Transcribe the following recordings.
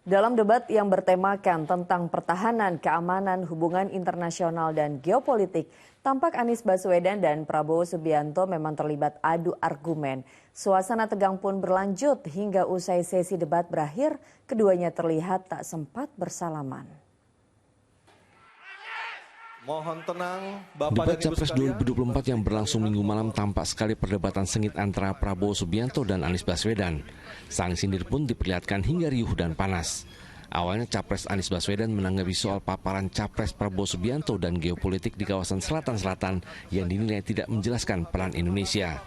Dalam debat yang bertemakan tentang pertahanan, keamanan, hubungan internasional, dan geopolitik, tampak Anies Baswedan dan Prabowo Subianto memang terlibat adu argumen. Suasana tegang pun berlanjut hingga usai sesi debat berakhir, keduanya terlihat tak sempat bersalaman. Mohon tenang, Bapak Debat dan Ibu Capres sekalian. 2024 yang berlangsung Minggu malam tampak sekali perdebatan sengit antara Prabowo Subianto dan Anies Baswedan. Saling sindir pun diperlihatkan hingga riuh dan panas. Awalnya Capres Anies Baswedan menanggapi soal paparan Capres Prabowo Subianto dan geopolitik di kawasan selatan-selatan yang dinilai tidak menjelaskan peran Indonesia.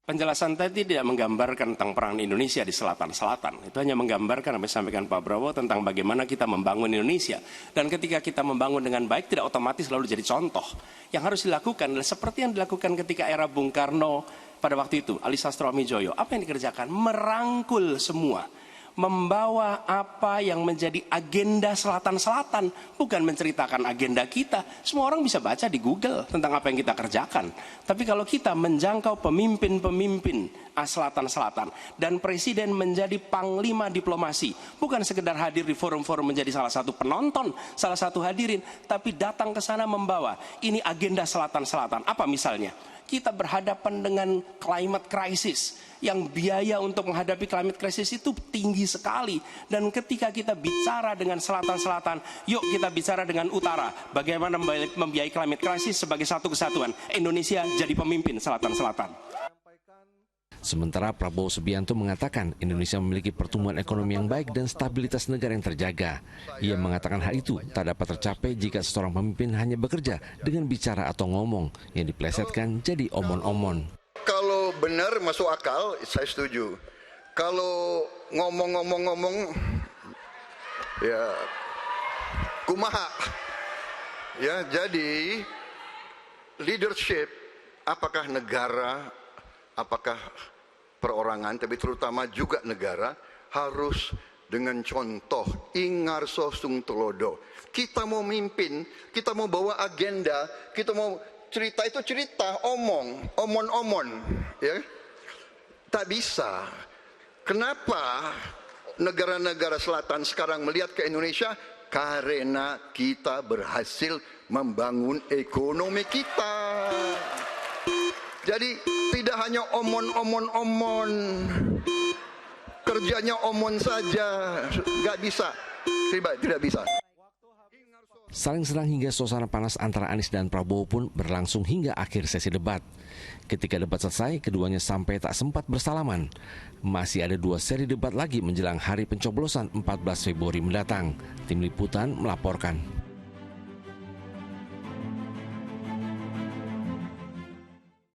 Penjelasan tadi tidak menggambarkan tentang peran Indonesia di selatan-selatan. Itu hanya menggambarkan apa yang disampaikan Pak Prabowo tentang bagaimana kita membangun Indonesia. Dan ketika kita membangun dengan baik, tidak otomatis lalu jadi contoh. Yang harus dilakukan adalah seperti yang dilakukan ketika era Bung Karno pada waktu itu, Ali Sastroamidjojo. Apa yang dikerjakan? Merangkul semua. Membawa apa yang menjadi agenda selatan-selatan, bukan menceritakan agenda kita. Semua orang bisa baca di Google tentang apa yang kita kerjakan. Tapi kalau kita menjangkau pemimpin-pemimpin selatan-selatan dan presiden menjadi panglima diplomasi, bukan sekedar hadir di forum-forum menjadi salah satu penonton, salah satu hadirin, tapi datang ke sana membawa ini agenda selatan-selatan. Apa misalnya? Kita berhadapan dengan climate crisis, yang biaya untuk menghadapi climate crisis itu tinggi sekali. Dan ketika kita bicara dengan selatan-selatan, yuk kita bicara dengan utara. Bagaimana membiayai climate crisis sebagai satu kesatuan. Indonesia jadi pemimpin selatan-selatan. Sementara Prabowo Subianto mengatakan Indonesia memiliki pertumbuhan ekonomi yang baik dan stabilitas negara yang terjaga. Ia mengatakan hal itu tak dapat tercapai jika seorang pemimpin hanya bekerja dengan bicara atau ngomong yang diplesetkan jadi omon-omon. Kalau benar masuk akal, saya setuju. Kalau ngomong-ngomong, ya kumaha. Ya, jadi leadership, apakah negara, apakah perorangan, tapi terutama juga negara, harus dengan contoh, ingarso sung telodo. Kita mau mimpin, kita mau bawa agenda, kita mau cerita itu cerita, omon-omon, ya. Tak bisa. Kenapa negara-negara selatan sekarang melihat ke Indonesia? Karena kita berhasil membangun ekonomi kita. Jadi tidak hanya omon-omon, kerjanya omon saja, nggak bisa, tidak bisa. Saling serang hingga suasana panas antara Anies dan Prabowo pun berlangsung hingga akhir sesi debat. Ketika debat selesai, keduanya sampai tak sempat bersalaman. Masih ada 2 seri debat lagi menjelang hari pencoblosan 14 Februari mendatang. Tim Liputan melaporkan.